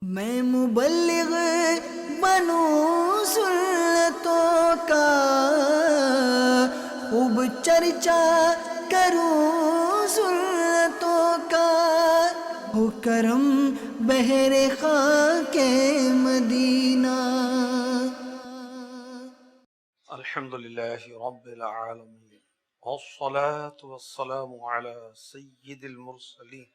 میں مبلغ بنوں سنتوں کا، خوب چرچا کروں سنتوں کا، ہو کرم بہر خاک مدینہ۔ الحمد للہ رب العالمین والصلاة والسلام على سید المرسلین،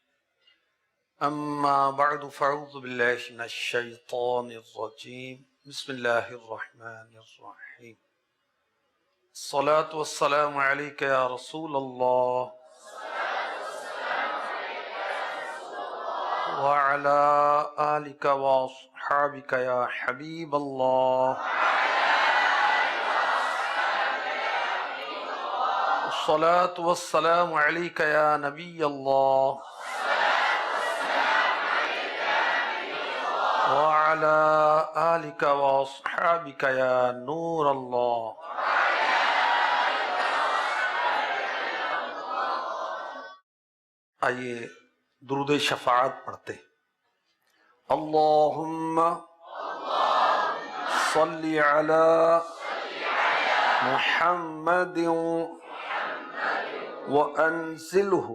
اما بعد فاعوذ باللہ من الشیطان الرجیم، بسم اللہ الرحمن الرحیم۔ الصلاة والسلام علیک یا رسول اللہ وعلى آلک واصحابک یا حبیب اللہ۔ الصلاة والسلام علیک یا نبی اللہ وعلى آلک واصحابک یا نور اللہ۔ آئیے درود شفاعت پڑھتے ہیں۔ اللہم صلی علی محمد وانزلہ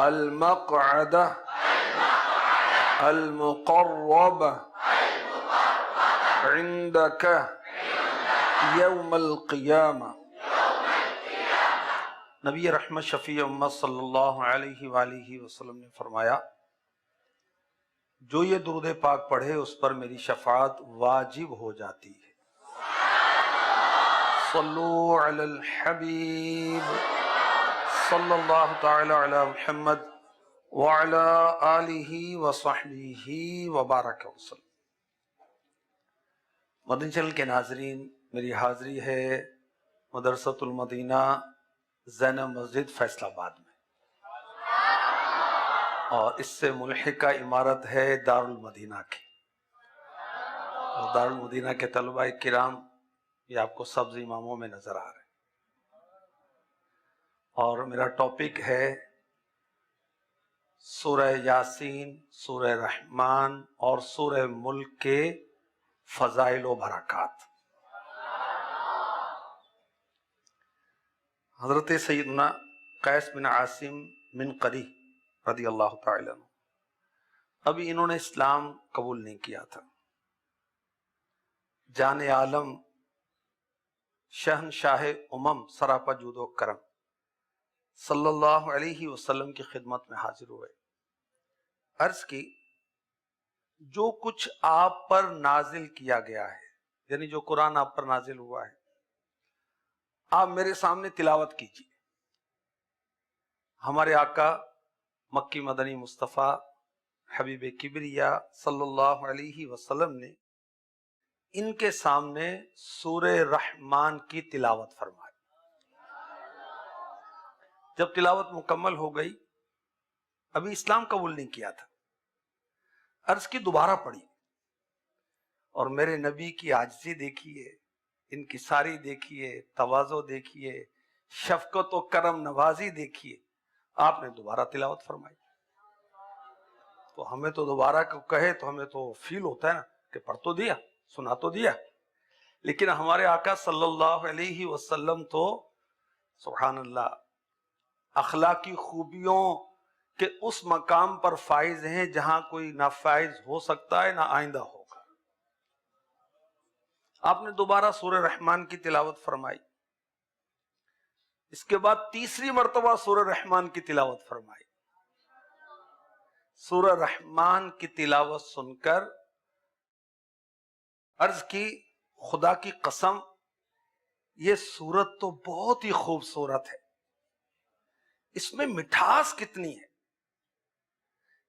المقعد المقرب عندک یوم القیامہ۔ نبی رحمت شفیع امت صلی اللہ علیہ وآلہ وسلم نے فرمایا، جو یہ درود پاک پڑھے اس پر میری شفاعت واجب ہو جاتی ہے۔ صلو علی الحبیب صلی اللہ تعالی علی محمد وعلی آلہ وصحبہ وبارک وسلم۔ مدنی چینل کے ناظرین، میری حاضری ہے مدرسۃ المدینہ زینب مسجد فیصل آباد میں، اور اس سے ملحقہ عمارت ہے دارالمدینہ کی۔ اور دارالمدینہ کے طلباء کرام یہ آپ کو سبز اماموں میں نظر آ رہے ہیں، اور میرا ٹاپک ہے سورہ یاسین، سورہ رحمان اور سورہ ملک کے فضائل و برکات۔ حضرت سیدنا قیس بن عاصم منقری رضی اللہ تعالی عنہ، ابھی انہوں نے اسلام قبول نہیں کیا تھا۔ جان عالم شہنشاہ امم سراپا جود و کرم صلی اللہ علیہ وسلم کی خدمت میں حاضر ہوئے، عرض کی جو کچھ آپ پر نازل کیا گیا ہے، یعنی جو قرآن آپ پر نازل ہوا ہے، آپ میرے سامنے تلاوت کیجیے۔ ہمارے آقا مکی مدنی مصطفیٰ حبیب کبریا صلی اللہ علیہ وسلم نے ان کے سامنے سورہ رحمان کی تلاوت فرمائی۔ جب تلاوت مکمل ہو گئی، ابھی اسلام قبول نہیں کیا تھا، عرض کی دوبارہ پڑھی، اور میرے نبی کی عاجزی دیکھیے، ان کی ساری دیکھیے، تواضع دیکھیے، شفقت و کرم نوازی دیکھیے، آپ نے دوبارہ تلاوت فرمائی۔ تو ہمیں تو دوبارہ کہے تو ہمیں تو فیل ہوتا ہے نا کہ پڑھ تو دیا، سنا تو دیا، لیکن ہمارے آقا صلی اللہ علیہ وسلم تو سبحان اللہ اخلاقی خوبیوں کے اس مقام پر فائز ہیں جہاں کوئی نہ فائز ہو سکتا ہے نہ آئندہ ہوگا۔ آپ نے دوبارہ سورہ رحمان کی تلاوت فرمائی، اس کے بعد تیسری مرتبہ سورہ رحمان کی تلاوت فرمائی۔ سورہ رحمان کی تلاوت سن کر عرض کی، خدا کی قسم یہ سورت تو بہت ہی خوبصورت ہے، اس میں مٹھاس کتنی ہے۔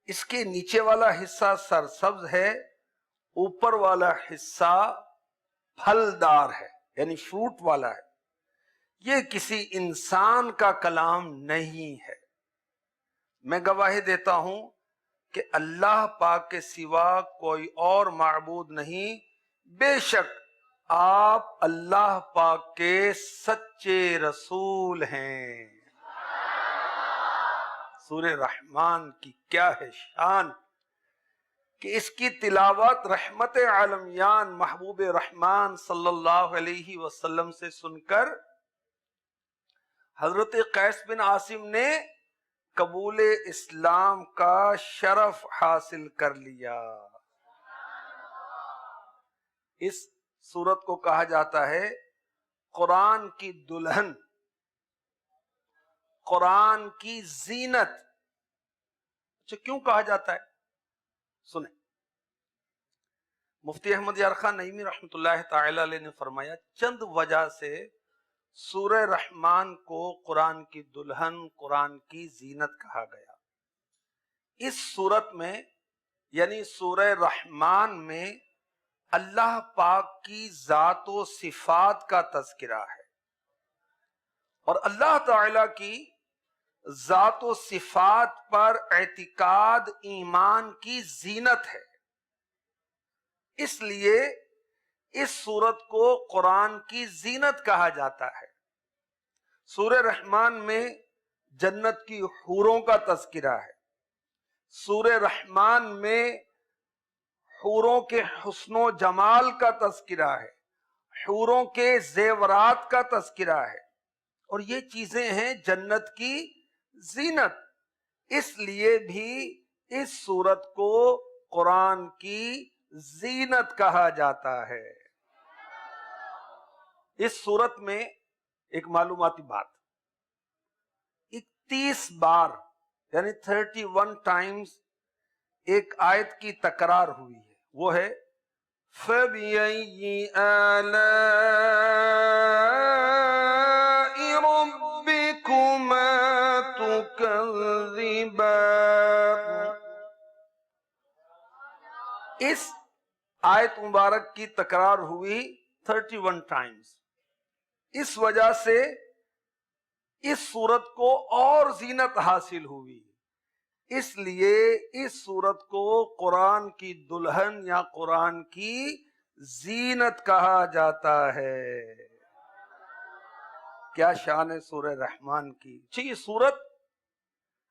اس کے نیچے والا حصہ سرسبز ہے، اوپر والا حصہ پھلدار ہے، یعنی فروٹ والا ہے۔ یہ کسی انسان کا کلام نہیں ہے۔ میں گواہی دیتا ہوں کہ اللہ پاک کے سوا کوئی اور معبود نہیں، بے شک آپ اللہ پاک کے سچے رسول ہیں۔ سورہ رحمان کی کیا ہے شان، کہ اس کی تلاوت رحمت عالمیان محبوب رحمان صلی اللہ علیہ وسلم سے سن کر حضرت قیس بن عاصم نے قبول اسلام کا شرف حاصل کر لیا۔ اس سورت کو کہا جاتا ہے قرآن کی دلہن، قرآن کی زینت۔ اچھا کیوں کہا جاتا ہے؟ سنیں، مفتی احمد یار خان نعیمی رحمۃ اللہ تعالی علیہ نے فرمایا چند وجہ سے سورہ رحمان کو قرآن کی دلہن، قرآن کی زینت کہا گیا۔ اس سورت میں یعنی سورہ رحمان میں اللہ پاک کی ذات و صفات کا تذکرہ ہے، اور اللہ تعالی کی ذات و صفات پر اعتقاد ایمان کی زینت ہے۔ اس لیے اس سورت کو قرآن کی زینت کہا جاتا ہے۔ سورہ رحمان میں جنت کی حوروں کا تذکرہ ہے، سورہ رحمان میں حوروں کے حسن و جمال کا تذکرہ ہے، حوروں کے زیورات کا تذکرہ ہے، اور یہ چیزیں ہیں جنت کی زینت۔ اس لیے بھی اس سورت کو قرآن کی زینت کہا جاتا ہے۔ اس سورت میں ایک معلوماتی بات، 31 بار یعنی 31 ٹائمز ایک آیت کی تکرار ہوئی ہے، وہ ہے فَبِأَيِّ آلَاءِ رَبِّكُمَا تُكَذِّبَانِ۔ اس آیت مبارک کی تکرار ہوئی 31 ٹائمز۔ اس وجہ سے اس سورت کو اور زینت حاصل ہوئی، اس لیے اس سورت کو قرآن کی دلہن یا قرآن کی زینت کہا جاتا ہے۔ کیا شان ہے سورہ رحمان کی۔ یہ سورت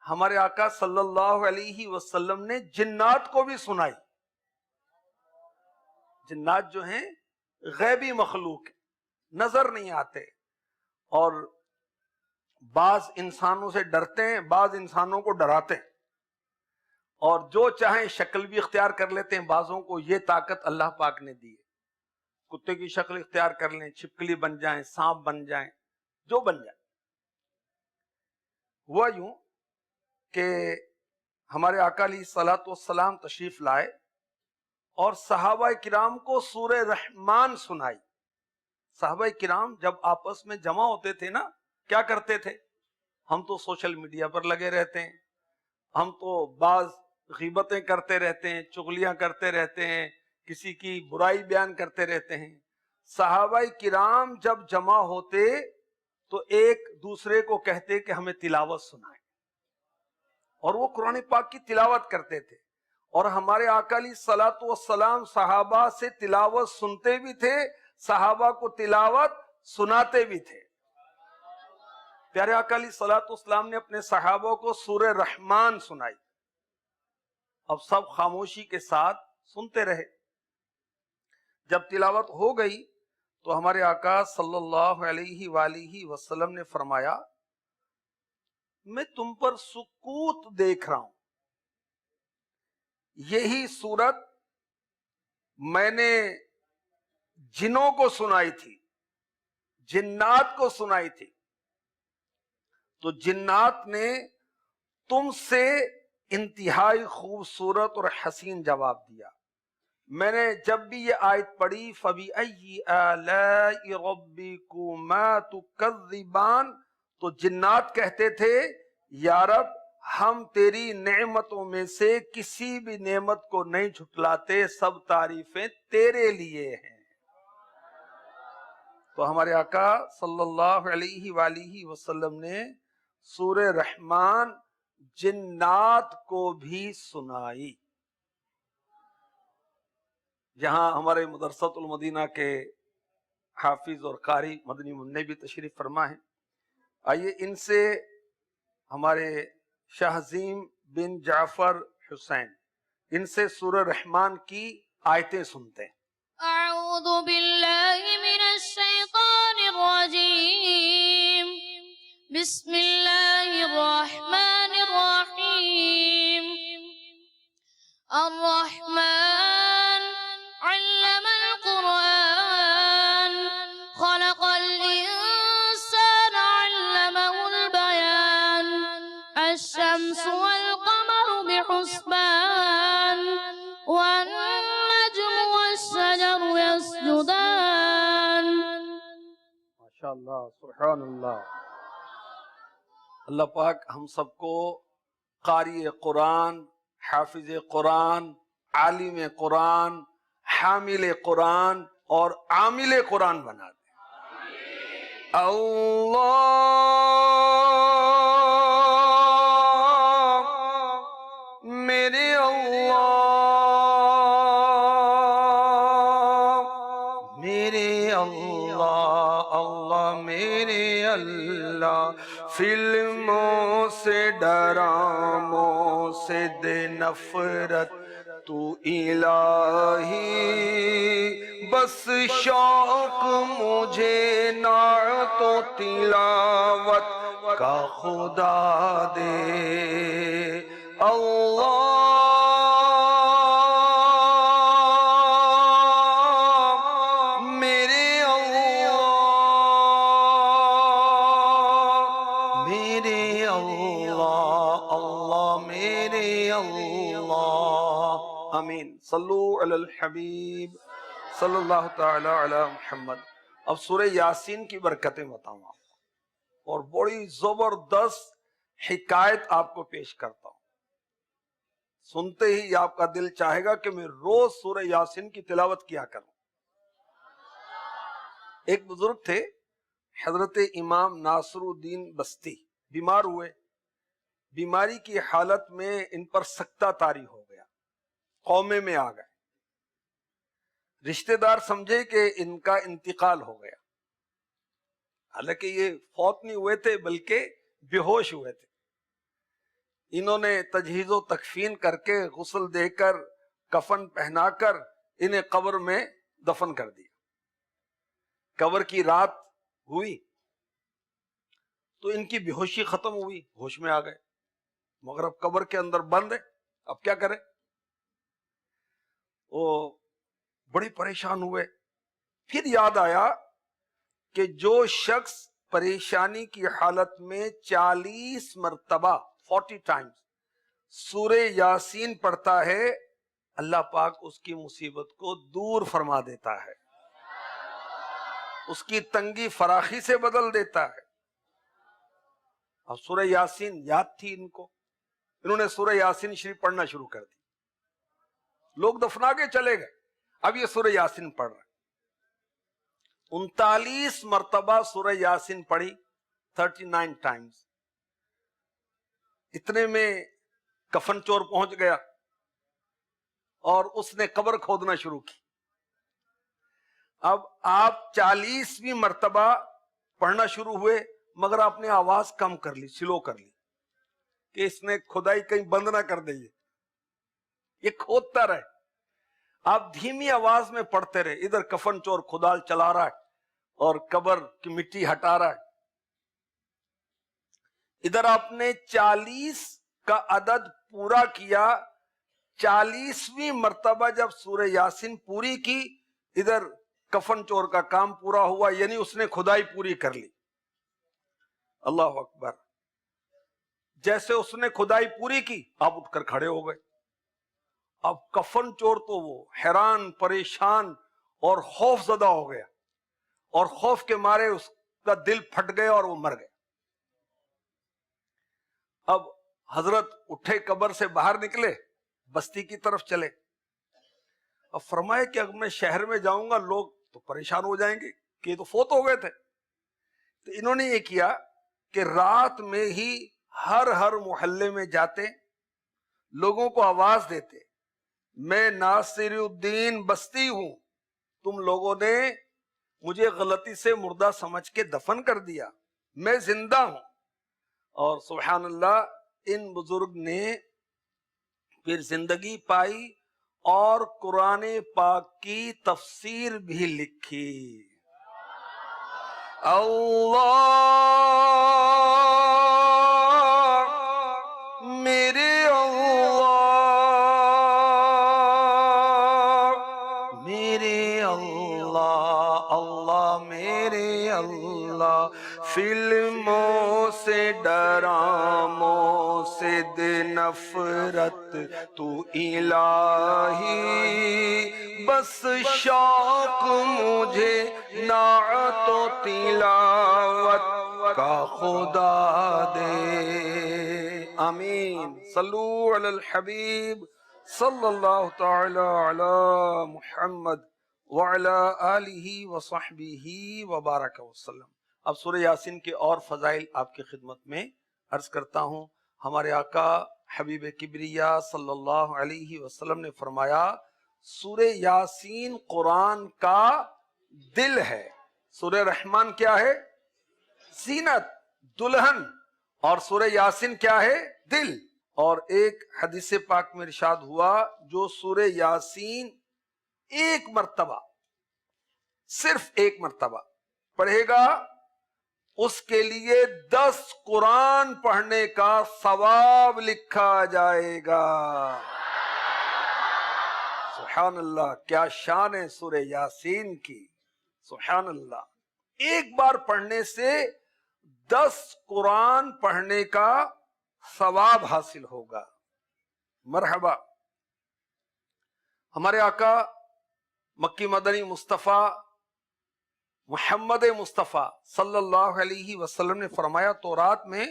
ہمارے آقا صلی اللہ علیہ وسلم نے جنات کو بھی سنائی۔ جنات جو ہیں غیبی مخلوق نظر نہیں آتے، اور بعض انسانوں سے ڈرتے ہیں، بعض انسانوں کو ڈراتے ہیں، اور جو چاہیں شکل بھی اختیار کر لیتے ہیں۔ بعضوں کو یہ طاقت اللہ پاک نے دی ہے، کتے کی شکل اختیار کر لیں، چھپکلی بن جائیں، سانپ بن جائیں، جو بن جائیں۔ ہوا یوں کہ ہمارے آقا علیہ الصلوۃ والسلام تشریف لائے اور صحابہ کرام کو سورہ رحمان سنائی۔ صحابہ کرام جب آپس میں جمع ہوتے تھے نا، کیا کرتے تھے؟ ہم تو سوشل میڈیا پر لگے رہتے ہیں، ہم تو بعض غیبتیں کرتے رہتے ہیں، چغلیاں کرتے رہتے ہیں، کسی کی برائی بیان کرتے رہتے ہیں۔ صحابہ کرام جب جمع ہوتے تو ایک دوسرے کو کہتے کہ ہمیں تلاوت سنائیں، اور وہ قرآن پاک کی تلاوت کرتے تھے، اور ہمارے آقا علیہ الصلوۃ والسلام صحابہ سے تلاوت سنتے بھی تھے، صحابہ کو تلاوت سناتے بھی تھے۔ پیارے آقا علیہ الصلوۃ والسلام نے اپنے صحابہ کو سورہ رحمان سنائی۔ اب سب خاموشی کے ساتھ سنتے رہے۔ جب تلاوت ہو گئی تو ہمارے آقا صلی اللہ علیہ وآلہ وسلم نے فرمایا میں تم پر سکوت دیکھ رہا ہوں، یہی سورت میں نے جنوں کو سنائی تھی، جنات کو سنائی تھی، تو جنات نے تم سے انتہائی خوبصورت اور حسین جواب دیا۔ میں نے جب بھی یہ آیت پڑھی فَبِأَيِّ آلَاءِ رَبِّكُمَا تُكَذِّبَانِ، تو جنات کہتے تھے یا رب ہم تیری نعمتوں میں سے کسی بھی نعمت کو نہیں جھٹلاتے، سب تعریفیں تیرے لیے ہیں۔ تو ہمارے آقا صلی اللہ علیہ وآلہ وسلم نے سورہ رحمان جنات کو بھی سنائی۔ یہاں ہمارے مدرسۃ المدینہ کے حافظ اور قاری مدنی منع بھی تشریف فرما ہیں، آئیے ان سے ہمارے شاہ عظیم بن جعفر حسین ان سے سورہ رحمان کی آیتیں سنتے ہیں۔ اعوذ باللہ من الشیطان الرجیم، بسم اللہ الرحمن الرحیم۔ الرحمن علم القرآن، خلق الإنسان علمه البيان، الشمس والقمر بحسبان، والنجم والشجر يسجدان۔ ماشاءاللہ، سبحان اللہ۔ اللہ پاک ہم سب کو قاری قرآن، حافظ قرآن، عالم قرآن، حامل قرآن اور عامل قرآن بنا دے۔ اللہ میرے اللہ، میرے اللہ، اللہ میرے اللہ، فلموں سے ڈراموں سے دے نفرت تو الہی، بس شوق مجھے نعت و تلاوت کا خدا دے۔ اللہ میرے اللہ، میرے اللہ، اللہ میرے اللہ۔ آمین۔ صلو علی الحبیب صلی اللہ تعالی علی محمد۔ اب سورہ یاسین کی برکتیں بتاؤں آپ کو، اور بڑی زبردست حکایت آپ کو پیش کرتا ہوں۔ سنتے ہی آپ کا دل چاہے گا کہ میں روز سورہ یاسین کی تلاوت کیا کروں۔ ایک بزرگ تھے حضرت امام ناصر الدین بستی، بیمار ہوئے، بیماری کی حالت میں ان پر سکتہ طاری ہو گیا، قومے میں آ گئے، رشتہ دار سمجھے کہ ان کا انتقال ہو گیا، حالانکہ یہ فوت نہیں ہوئے تھے بلکہ بے ہوش ہوئے تھے۔ انہوں نے تجہیز و تکفین کر کے، غسل دے کر، کفن پہنا کر انہیں قبر میں دفن کر دیا۔ قبر کی رات ہوئی تو ان کی بے ہوشی ختم ہوئی، ہوش میں آ گئے، مگر اب قبر کے اندر بند ہے، اب کیا کریں؟ وہ بڑے پریشان ہوئے۔ پھر یاد آیا کہ جو شخص پریشانی کی حالت میں 40 مرتبہ 40 ٹائمز سورہ یاسین پڑھتا ہے، اللہ پاک اس کی مصیبت کو دور فرما دیتا ہے، اس کی تنگی فراخی سے بدل دیتا ہے۔ اب سورہ یاسین یاد تھی ان کو، انہوں نے سورہ یاسین شریف پڑھنا شروع کر دی۔ لوگ دفنا کے چلے گئے، اب یہ سورہ یاسین پڑھ رہے ہیں۔ 39 مرتبہ سورہ یاسین پڑھی، 39 ٹائمز۔ اتنے میں کفن چور پہنچ گیا اور اس نے قبر کھودنا شروع کی۔ اب آپ 40ویں مرتبہ پڑھنا شروع ہوئے، مگر آپ نے آواز کم کر لی، سلو کر لی، کہ اس نے کھدائی کہیں بند نہ کر دے، یہ کھودتا رہے۔ آپ دھیمی آواز میں پڑھتے رہے، ادھر کفن چور کھدال چلا رہا ہے اور قبر کی مٹی ہٹا رہا ہے۔ ادھر آپ نے 40 کا عدد پورا کیا، 40ویں مرتبہ جب سورہ یاسین پوری کی، ادھر کفن چور کا کام پورا ہوا، یعنی اس نے کھدائی پوری کر لی۔ اللہ اکبر۔ جیسے اس نے کھدائی پوری کی، آپ اٹھ کر کھڑے ہو گئے۔ اب کفن چور تو وہ حیران، پریشان اور خوف زدہ ہو گیا، اور خوف کے مارے اس کا دل پھٹ گیا اور وہ مر گیا۔ اب حضرت اٹھے، قبر سے باہر نکلے، بستی کی طرف چلے۔ اب فرمائے کہ اگر میں شہر میں جاؤں گا لوگ تو پریشان ہو جائیں گے کہ یہ تو فوت ہو گئے تھے۔ تو انہوں نے یہ کیا کہ رات میں ہی ہر محلے میں جاتے، لوگوں کو آواز دیتے، میں ناصر الدین بستی ہوں، تم لوگوں نے مجھے غلطی سے مردہ سمجھ کے دفن کر دیا، میں زندہ ہوں۔ اور سبحان اللہ، ان بزرگ نے پھر زندگی پائی اور قرآن پاک کی تفسیر بھی لکھی۔ اللہ میرے اللہ میرے اللہ، اللہ میرے اللہ، فلموں سے ڈراموں سے دے نفرت تو الہی، بس شوق مجھے نعت و تلاوت کا خدا دے۔ آمین۔ صلو علی الحبیب صلی اللہ تعالی علی محمد وعلی آلہ وصحبہ وبارک وسلم۔ اب سورہ یاسین کے اور فضائل آپ کی خدمت میں عرض کرتا ہوں۔ ہمارے آقا حبیب کبریا صلی اللہ علیہ وسلم نے فرمایا سورہ یاسین قرآن کا دل ہے۔ سورہ رحمان کیا ہے؟ زینت، دلہن، اور سورہ یاسین کیا ہے؟ دل۔ اور ایک حدیث پاک میں ارشاد ہوا جو سورہ یاسین ایک مرتبہ، صرف ایک مرتبہ پڑھے گا اس کے لیے 10 قرآن پڑھنے کا ثواب لکھا جائے گا۔ سبحان اللہ، کیا شان ہے سورہ یاسین کی، سبحان اللہ۔ ایک بار پڑھنے سے 10 قرآن پڑھنے کا ثواب حاصل ہوگا۔ مرحبا۔ ہمارے آقا مکی مدنی مصطفیٰ محمد مصطفیٰ صلی اللہ علیہ وسلم نے فرمایا تورات میں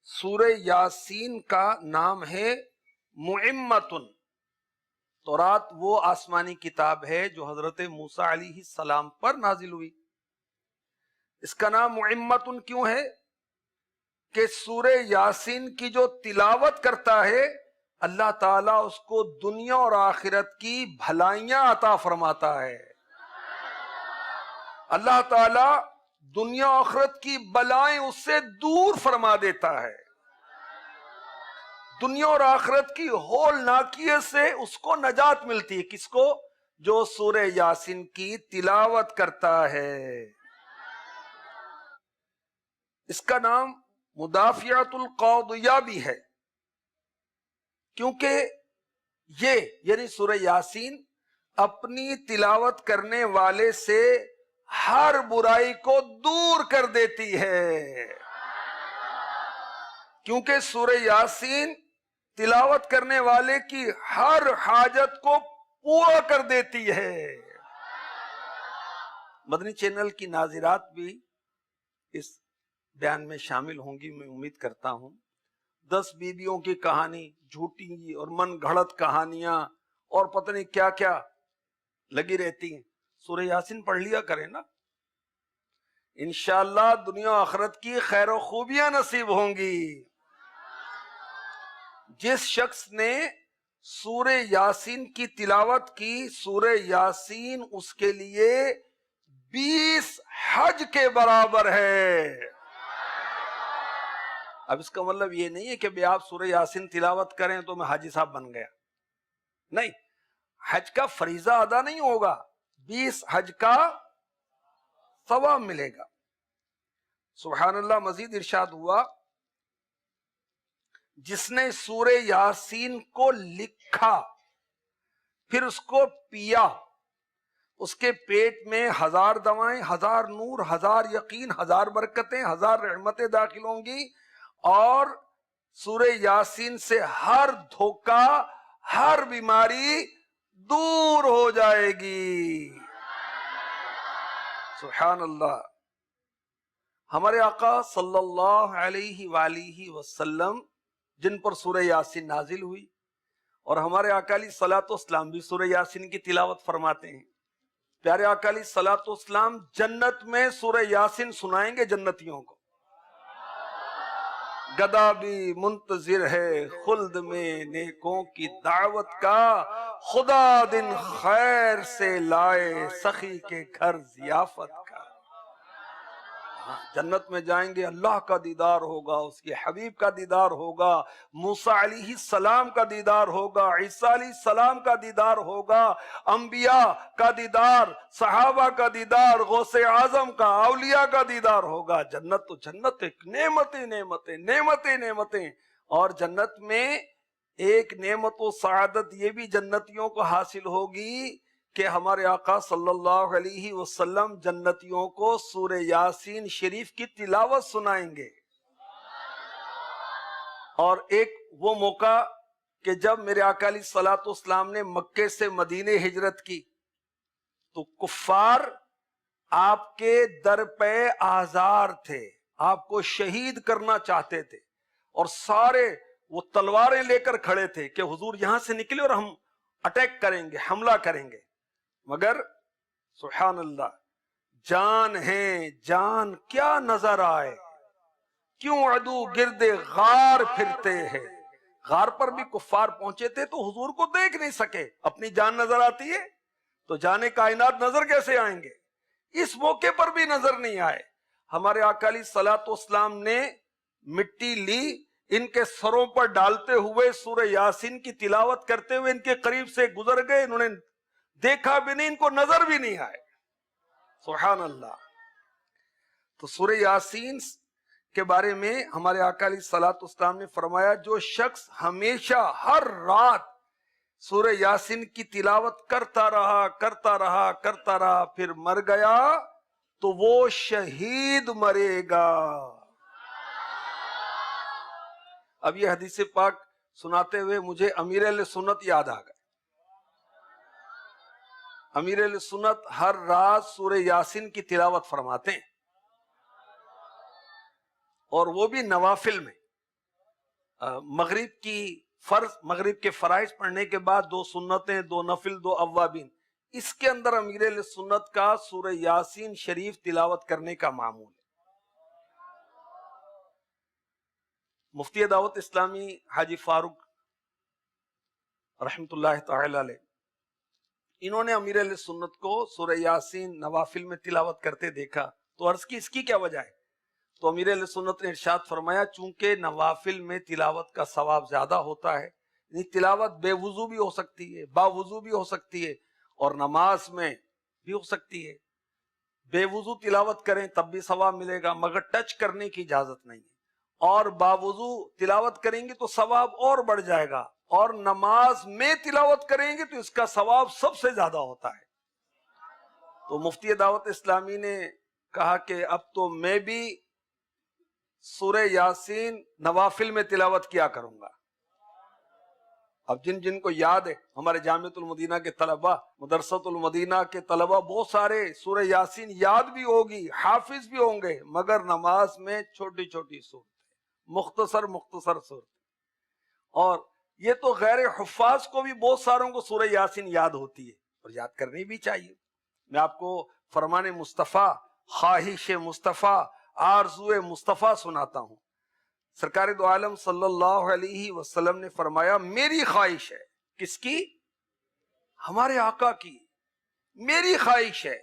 سورہ یاسین کا نام ہے معمۃ۔ تورات وہ آسمانی کتاب ہے جو حضرت موسیٰ علیہ السلام پر نازل ہوئی۔ اس کا نام معمۃ کیوں ہے؟ کہ سورہ یاسین کی جو تلاوت کرتا ہے اللہ تعالیٰ اس کو دنیا اور آخرت کی بھلائیاں عطا فرماتا ہے۔ اللہ تعالیٰ دنیا آخرت کی بلائیں اس سے دور فرما دیتا ہے۔ دنیا اور آخرت کی ہول ناکیے سے اس کو نجات ملتی ہے۔ کس کو؟ جو سورہ یاسین کی تلاوت کرتا ہے۔ اس کا نام مدافعۃ القاضیہ بھی ہے، کیونکہ یہ یعنی سورہ یاسین اپنی تلاوت کرنے والے سے ہر برائی کو دور کر دیتی ہے، کیونکہ سورہ یاسین تلاوت کرنے والے کی ہر حاجت کو پورا کر دیتی ہے۔ مدنی چینل کی ناظرات بھی اس بیان میں شامل ہوں گی، میں امید کرتا ہوں۔ 10 بیویوں کی کہانی، جھوٹی اور من گھڑت کہانیاں اور پتہ نہیں کیا کیا لگی رہتی ہیں۔ سورہ یاسین پڑھ لیا کریں نا، انشاءاللہ دنیا آخرت کی خیر و خوبیاں نصیب ہوں گی۔ جس شخص نے سورہ یاسین کی تلاوت کی، سورہ یاسین اس کے لیے 20 حج کے برابر ہے۔ اب اس کا مطلب یہ نہیں ہے کہ بھی آپ سورہ یاسین تلاوت کریں تو میں حاجی صاحب بن گیا، نہیں، حج کا فریضہ ادا نہیں ہوگا، 20 حج کا ثواب ملے گا۔ سبحان اللہ۔ مزید ارشاد ہوا جس نے سورہ یاسین کو لکھا پھر اس کو پیا، اس کے پیٹ میں 1000 دوائیں، 1000 نور، 1000 یقین، 1000 برکتیں، 1000 رحمتیں داخل ہوں گی، اور سورہ یاسین سے ہر دھوکہ، ہر بیماری دور ہو جائے گی۔ سبحان اللہ۔ ہمارے آقا صلی اللہ علیہ وآلہ وسلم جن پر سورہ یاسین نازل ہوئی، اور ہمارے آقا علیہ الصلوۃ والسلام بھی سورہ یاسین کی تلاوت فرماتے ہیں۔ پیارے آقا علیہ الصلوۃ والسلام جنت میں سورہ یاسین سنائیں گے جنتیوں کو۔ گدا بھی منتظر ہے خلد میں نیکوں کی دعوت کا، خدا دن خیر سے لائے سخی کے گھر ضیافت کا۔ جنت میں جائیں گے، اللہ کا دیدار ہوگا، اس کے حبیب کا دیدار ہوگا، موسیٰ علیہ السلام کا دیدار ہوگا، عیسیٰ علیہ السلام کا دیدار ہوگا، انبیاء کا دیدار، صحابہ کا دیدار، غوث اعظم کا، اولیاء کا دیدار ہوگا۔ جنت تو جنت ہے، نعمتیں نعمتیں نعمتیں نعمتیں۔ اور جنت میں ایک نعمت و سعادت یہ بھی جنتیوں کو حاصل ہوگی کہ ہمارے آقا صلی اللہ علیہ وسلم جنتیوں کو سورہ یاسین شریف کی تلاوت سنائیں گے۔ اور ایک وہ موقع کہ جب میرے آقا علیہ الصلوۃ والسلام نے مکے سے مدینے ہجرت کی تو کفار آپ کے در پہ آزار تھے، آپ کو شہید کرنا چاہتے تھے، اور سارے وہ تلواریں لے کر کھڑے تھے کہ حضور یہاں سے نکلے اور ہم اٹیک کریں گے، حملہ کریں گے۔ مگر سبحان اللہ، جان ہے جان کیا نظر آئے، کیوں عدو گرد غار پھرتے ہیں۔ غار پر بھی کفار پہنچے تھے تو حضور کو دیکھ نہیں سکے، اپنی جان نظر آتی ہے تو جانے کائنات نظر کیسے آئیں گے؟ اس موقع پر بھی نظر نہیں آئے۔ ہمارے آقا علیہ الصلوۃ والسلام نے مٹی لی، ان کے سروں پر ڈالتے ہوئے سورہ یاسین کی تلاوت کرتے ہوئے ان کے قریب سے گزر گئے، انہوں نے دیکھا بھی نہیں، ان کو نظر بھی نہیں آئے۔ سبحان اللہ۔ تو سورہ یاسین کے بارے میں ہمارے آقا علیہ الصلوۃ والسلام نے فرمایا، جو شخص ہمیشہ ہر رات سورہ یاسین کی تلاوت کرتا رہا کرتا رہا کرتا رہا پھر مر گیا تو وہ شہید مرے گا۔ اب یہ حدیث پاک سناتے ہوئے مجھے امیر اہل سنت یاد آ گئے۔ امیر اہل سنت ہر رات سورہ یاسین کی تلاوت فرماتے ہیں، اور وہ بھی نوافل میں۔ مغرب کے فرائض پڑھنے کے بعد 2 سنتیں، 2 نفل، 2 اوابین، اس کے اندر امیر اہل سنت کا سورہ یاسین شریف تلاوت کرنے کا معمول ہے۔ مفتی دعوت اسلامی حاجی فاروق رحمت اللہ تعالی علیہ، انہوں نے امیر اہل سنت کو سورہ یاسین نوافل میں تلاوت کرتے دیکھا تو عرض کی اس کی کیا وجہ ہے؟ تو امیر اہل سنت نے ارشاد فرمایا، چونکہ نوافل میں تلاوت کا ثواب زیادہ ہوتا ہے، یعنی تلاوت بے وضو بھی ہو سکتی ہے، با وضو بھی ہو سکتی ہے، اور نماز میں بھی ہو سکتی ہے۔ بے وضو تلاوت کریں تب بھی ثواب ملے گا، مگر ٹچ کرنے کی اجازت نہیں ہے، اور باوضو تلاوت کریں گے تو ثواب اور بڑھ جائے گا، اور نماز میں تلاوت کریں گے تو اس کا ثواب سب سے زیادہ ہوتا ہے۔ تو مفتی دعوت اسلامی نے کہا کہ اب تو میں بھی سورہ یاسین نوافل میں تلاوت کیا کروں گا۔ اب جن جن کو یاد ہے، ہمارے جامعۃ المدینہ کے طلبہ، مدرسۃ المدینہ کے طلبہ بہت سارے سورہ یاسین یاد بھی ہوگی، حافظ بھی ہوں گے، مگر نماز میں چھوٹی چھوٹی صورتیں، مختصر صورتیں۔ اور یہ تو غیر حفاظ کو بھی بہت ساروں کو سورہ یاسین یاد ہوتی ہے، اور یاد کرنی بھی چاہیے۔ میں آپ کو فرمان مصطفیٰ، خواہش مصطفیٰ، آرزو مصطفیٰ سناتا ہوں۔ سرکار دو عالم صلی اللہ علیہ وسلم نے فرمایا، میری خواہش ہے، کس کی؟ ہمارے آقا کی۔ میری خواہش ہے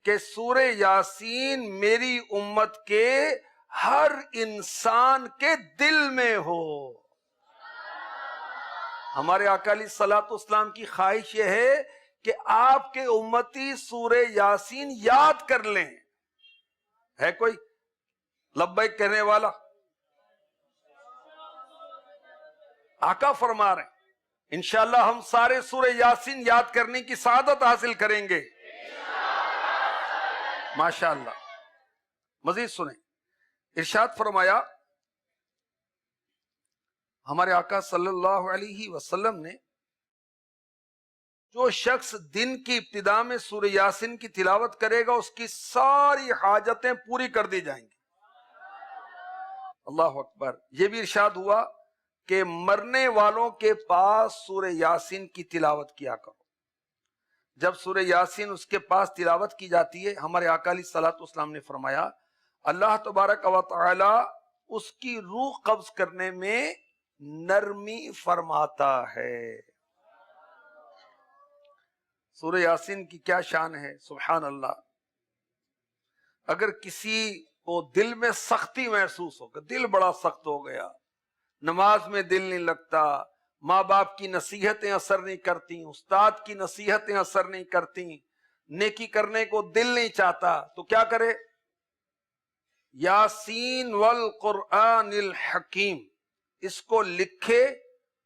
کہ سورہ یاسین میری امت کے ہر انسان کے دل میں ہو۔ ہمارے آقا علیہ الصلوۃ والسلام کی خواہش یہ ہے کہ آپ کے امتی سورہ یاسین یاد کر لیں۔ ہے کوئی لبیک کہنے والا؟ آقا فرما رہے ہیں انشاءاللہ ہم سارے سورہ یاسین یاد کرنے کی سعادت حاصل کریں گے ماشاءاللہ۔ مزید سنیں، ارشاد فرمایا ہمارے آقا صلی اللہ علیہ وسلم نے، جو شخص دن کی ابتدا میں سورہ یاسین کی تلاوت کرے گا اس کی ساری حاجتیں پوری کر دی جائیں گی۔ اللہ اکبر۔ یہ بھی ارشاد ہوا کہ مرنے والوں کے پاس سورہ یاسین کی تلاوت کیا کرو۔ جب سورہ یاسین اس کے پاس تلاوت کی جاتی ہے، ہمارے آقا علیہ الصلوۃ والسلام نے فرمایا، اللہ تبارک و تعالی اس کی روح قبض کرنے میں نرمی فرماتا ہے۔ سورہ یاسین کی کیا شان ہے، سبحان اللہ۔ اگر کسی وہ دل میں سختی محسوس ہوگا، دل بڑا سخت ہو گیا، نماز میں دل نہیں لگتا، ماں باپ کی نصیحتیں اثر نہیں کرتی، استاد کی نصیحتیں اثر نہیں کرتی، نیکی کرنے کو دل نہیں چاہتا، تو کیا کرے؟ یاسین والقرآن الحکیم، اس کو لکھے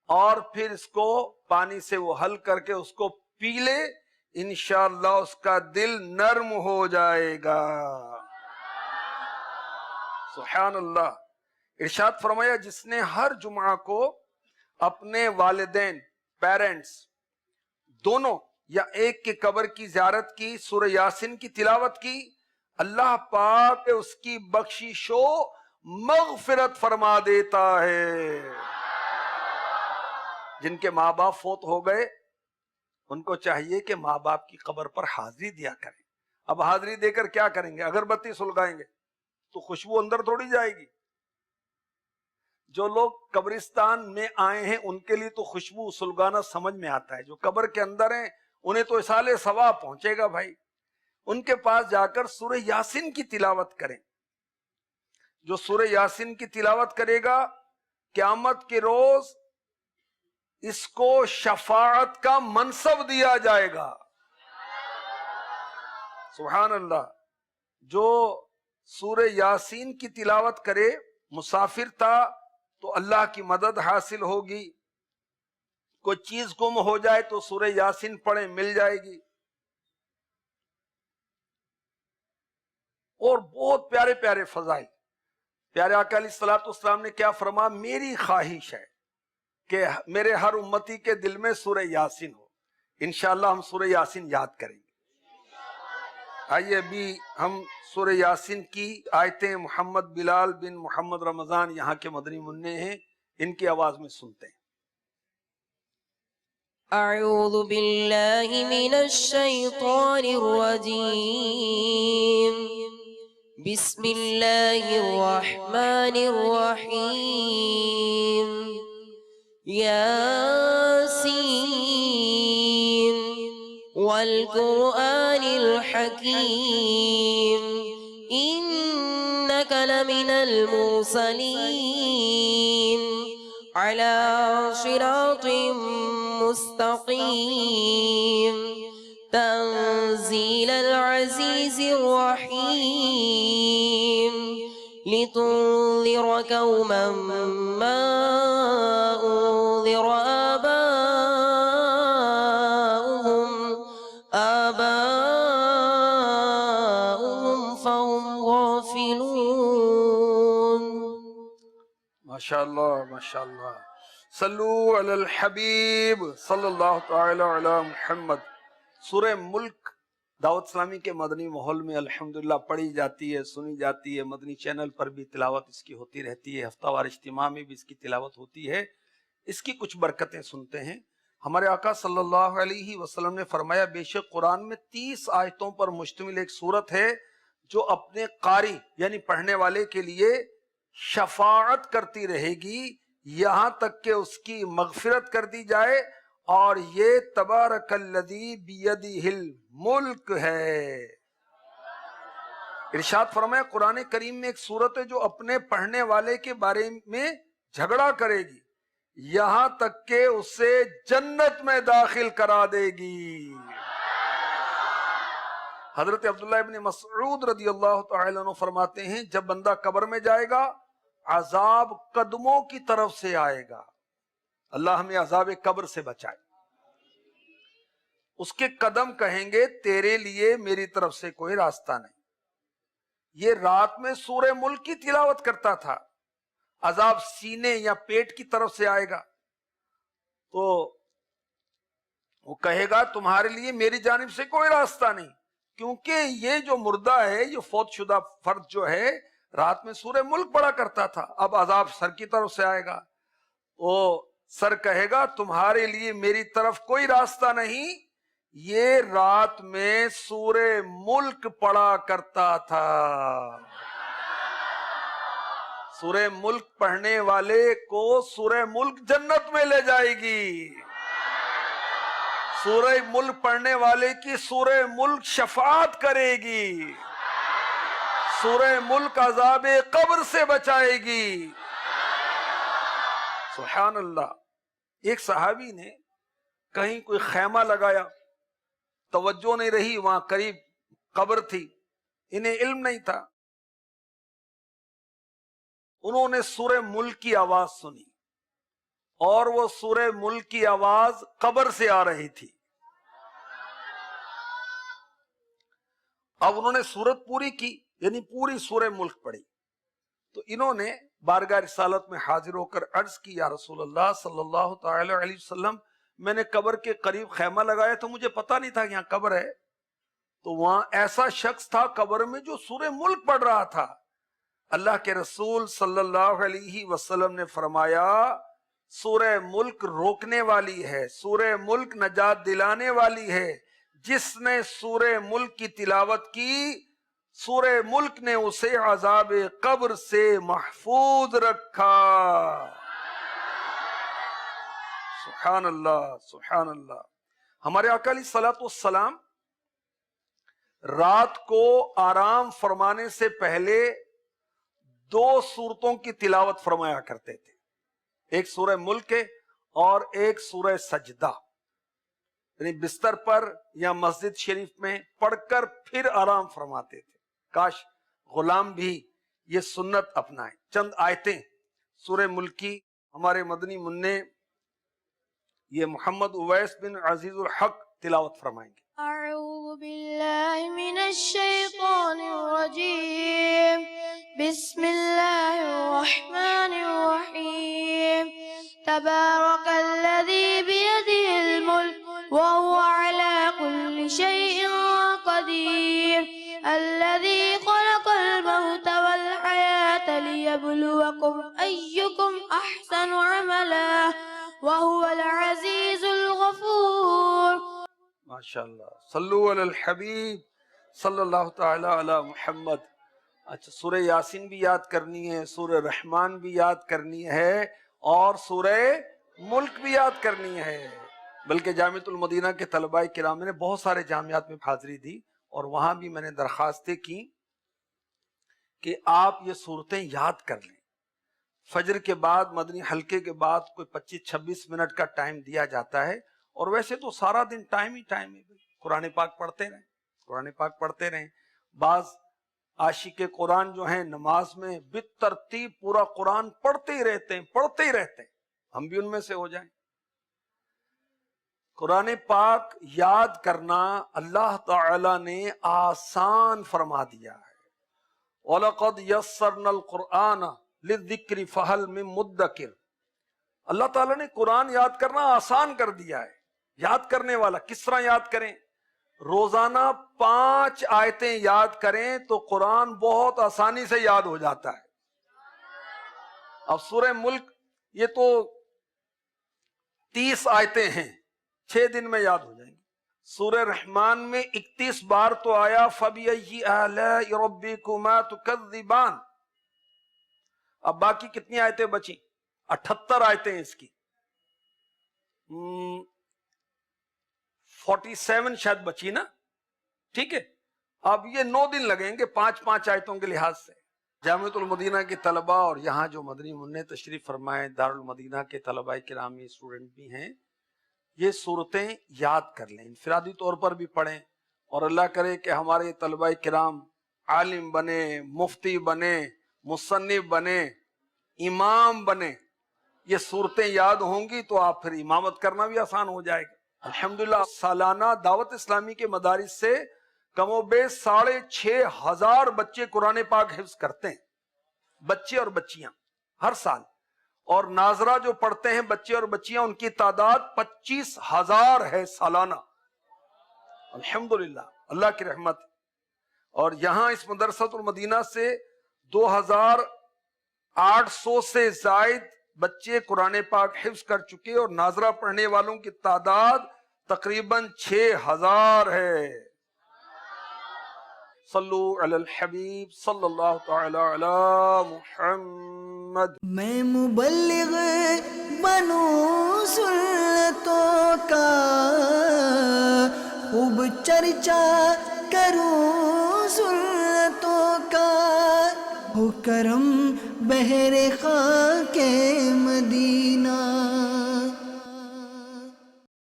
اور پھر اس کو پانی سے وہ حل کر کے اس کو پی لے، انشاءاللہ اس کا دل نرم ہو جائے گا۔ سبحان اللہ۔ ارشاد فرمایا جس نے ہر جمعہ کو اپنے والدین، پیرنٹس دونوں یا ایک کی قبر کی زیارت کی، سورہ یاسین کی تلاوت کی، اللہ پاک اس کی بخشش و مغفرت فرما دیتا ہے۔ جن کے ماں باپ فوت ہو گئے ان کو چاہیے کہ ماں باپ کی قبر پر حاضری دیا کریں۔ اب حاضری دے کر کیا کریں گے؟ اگربتی سلگائیں گے تو خوشبو اندر تھوڑی جائے گی۔ جو لوگ قبرستان میں آئے ہیں ان کے لیے تو خوشبو سلگانا سمجھ میں آتا ہے، جو قبر کے اندر ہیں انہیں تو اصالِ ثواب پہنچے گا بھائی۔ ان کے پاس جا کر سورہ یاسین کی تلاوت کریں۔ جو سورہ یاسین کی تلاوت کرے گا قیامت کے روز اس کو شفاعت کا منصب دیا جائے گا۔ سبحان اللہ۔ جو سورہ یاسین کی تلاوت کرے، مسافر تھا تو اللہ کی مدد حاصل ہوگی، کوئی چیز گم ہو جائے تو سورہ یاسین پڑھیں، مل جائے گی۔ اور بہت پیارے پیارے فضائل۔ پیارے آقا علیہ الصلوۃ والسلام نے کیا فرمایا؟ میری خواہش ہے کہ میرے ہر امتی کے دل میں سورہ یاسین ہو۔ انشاءاللہ ہم سورہ یاسین یاد کریں گے۔ آئیے ابھی ہم سورہ یاسین کی آیتیں محمد بلال بن محمد رمضان یہاں کے مدنی منع ہیں، ان کی آواز میں سنتے ہیں۔ اعوذ باللہ من الشیطان الرجیم، بسم اللہ الرحمن الرحیم، یاسین والقرآن الحکیم، انک لمن المرسلین علی صراط مستقیم، تنزیل العزیز الرحیم، لتنذر قوما ما انذر آباؤهم فهم غافلون۔ ماشاءاللہ ماشاءاللہ۔ صلو علی الحبیب صلی اللہ تعالی علی محمد۔ سورہ ملک دعوت اسلامی کے مدنی ماحول میں الحمدللہ پڑھی جاتی ہے، سنی جاتی ہے، مدنی چینل پر بھی تلاوت اس کی ہوتی رہتی ہے، ہفتہ وار اجتماع میں بھی اس کی تلاوت ہوتی ہے۔ اس کی کچھ برکتیں سنتے ہیں۔ ہمارے آقا صلی اللہ علیہ وسلم نے فرمایا بے شک قرآن میں 30 آیتوں پر مشتمل ایک سورت ہے جو اپنے قاری یعنی پڑھنے والے کے لیے شفاعت کرتی رہے گی یہاں تک کہ اس کی مغفرت کر دی جائے، اور یہ تبارک الذی بیدہ الملک ہے۔ ارشاد فرمایا قرآن کریم میں ایک سورت ہے جو اپنے پڑھنے والے کے بارے میں جھگڑا کرے گی یہاں تک کہ اسے جنت میں داخل کرا دے گی۔ حضرت عبداللہ ابن مسعود رضی اللہ تعالیٰ عنہ فرماتے ہیں جب بندہ قبر میں جائے گا عذاب قدموں کی طرف سے آئے گا، اللہ ہمیں عذاب قبر سے بچائے۔ اس کے قدم کہیں گے تیرے لیے میری طرف سے کوئی راستہ نہیں۔ یہ رات میں سورہ ملک کی تلاوت کرتا تھا، عذاب سینے یا پیٹ کی طرف سے آئے گا تو وہ کہے گا تمہارے لیے میری جانب سے کوئی راستہ نہیں، کیونکہ یہ جو مردہ ہے، یہ فوت شدہ فرد جو ہے رات میں سورہ ملک پڑھا کرتا تھا، اب عذاب سر کی طرف سے آئے گا۔ وہ سر کہے گا تمہارے لیے میری طرف کوئی راستہ نہیں، یہ رات میں سورہ ملک پڑھا کرتا تھا۔ سورہ ملک پڑھنے والے کو سورہ ملک جنت میں لے جائے گی، سورہ ملک پڑھنے والے کی سورہ ملک شفاعت کرے گی، سورہ ملک عذاب قبر سے بچائے گی. سبحان اللہ. ایک صحابی نے کہیں کوئی خیمہ لگایا, توجہ نہیں رہی, وہاں قریب قبر تھی, انہیں علم نہیں تھا, انہوں نے سورہ ملک کی آواز سنی اور وہ سورہ ملک کی آواز قبر سے آ رہی تھی. اب انہوں نے سورت پوری کی, یعنی پوری سورہ ملک پڑھی. تو انہوں نے بارگاہ رسالت میں حاضر ہو کر عرض کی, یا رسول اللہ صلی اللہ تعالی علیہ وسلم, میں نے قبر کے قریب خیمہ لگایا تو مجھے پتا نہیں تھا کہ یہاں قبر ہے. تو وہاں ایسا شخص تھا قبر میں جو سورہ ملک پڑھ رہا تھا. اللہ کے رسول صلی اللہ علیہ وسلم نے فرمایا, سورہ ملک روکنے والی ہے, سورہ ملک نجات دلانے والی ہے. جس نے سورہ ملک کی تلاوت کی, سورہ ملک نے اسے عذاب قبر سے محفوظ رکھا. سبحان اللہ, سبحان اللہ. ہمارے آقا علیہ الصلوۃ والسلام رات کو آرام فرمانے سے پہلے 2 سورتوں کی تلاوت فرمایا کرتے تھے, ایک سورہ ملک اور ایک سورہ سجدہ, یعنی بستر پر یا مسجد شریف میں پڑھ کر پھر آرام فرماتے تھے. کاش غلام بھی یہ سنت اپنائیں. چند آیتیں سورہ ملک کی ہمارے مدنی منع یہ محمد اویس بن عزیز الحق تلاوت فرمائیں گے. أعوذ بالله من الشيطان الرجيم بسم الله الرحمن الرحيم تبارك الذي بيده الملك وهو على كل شيء قدير الذي خلق الموت والحياة ليبلوكم أيكم أحسن عملا وهو العزيز الغفور. ماشاءاللہ. صلو علی الحبیب صلی اللہ تعالی علی محمد. اچھا, سورہ یاسین بھی یاد کرنی ہے, سورہ رحمان بھی یاد کرنی ہے, اور سورہ ملک بھی یاد کرنی ہے. بلکہ جامعۃ المدینہ کے طلباء کرام نے بہت سارے جامعات میں حاضری دی, اور وہاں بھی میں نے درخواستیں کی کہ آپ یہ صورتیں یاد کر لیں. فجر کے بعد, مدنی حلقے کے بعد کوئی 25-26 منٹ کا ٹائم دیا جاتا ہے, اور ویسے تو سارا دن ٹائم ہی ٹائم ہے. قرآن پاک پڑھتے رہیں, قرآن پاک پڑھتے رہیں. بعض عاشق قرآن جو ہیں نماز میں بالترتیب پورا قرآن پڑھتے ہی رہتے ہیں, پڑھتے ہی رہتے ہیں. ہم بھی ان میں سے ہو جائیں. قرآن پاک یاد کرنا اللہ تعالی نے آسان فرما دیا ہے. وَلَقَدْ يَسَّرْنَا الْقُرْآنَ لِلذِّكْرِ فَهَلْ مِن مُدَّكِرٍ. اللہ تعالیٰ نے قرآن یاد کرنا آسان کر دیا ہے. یاد کرنے والا کس طرح یاد کریں؟ روزانہ 5 آیتیں یاد کریں تو قرآن بہت آسانی سے یاد ہو جاتا ہے. اب سورہ ملک یہ تو 30 آیتیں ہیں, 6 دن میں یاد ہو جائیں گی. سورہ رحمان میں 31 بار تو آیا فَبِأَيِّ آلَاءِ رَبِّكُمَا تُكَذِّبَانِ. اب باقی کتنی آیتیں بچیں؟ 78 آیتیں ہیں اس کی. 47 شاید بچی نا, ٹھیک ہے. اب یہ 9 دن لگیں گے 5 آیتوں کے لحاظ سے. جامعۃ المدینہ کے طلباء اور یہاں جو مدنی منع تشریف فرمائے دارالمدینہ کے طلباء کرام اسٹوڈنٹ بھی ہیں, یہ صورتیں یاد کر لیں, انفرادی طور پر بھی پڑھیں, اور اللہ کرے کہ ہمارے طلباء کرام عالم بنے, مفتی بنے, مصنف بنے, امام بنے. یہ صورتیں یاد ہوں گی تو آپ پھر امامت کرنا بھی آسان ہو جائے گا. الحمدللہ سالانہ دعوت اسلامی کے مدارس سے کم و بیش 6,500 بچے قرآن پاک حفظ کرتے ہیں, بچے اور بچیاں ہر سال. اور ناظرہ جو پڑھتے ہیں بچے اور بچیاں, ان کی تعداد 25,000 ہے سالانہ. الحمدللہ, اللہ کی رحمت. اور یہاں اس مدرسۃ المدینہ سے 2,800 سے زائد بچے قرآن پاک حفظ کر چکے, اور ناظرہ پڑھنے والوں کی تعداد تقریباً 6,000 ہے. صلو علی الحبیب صلی اللہ تعالی علی محمد. میں مبلغ بنوں سنتوں کا, خوب چرچا کروں سنتوں کا. بہر خاک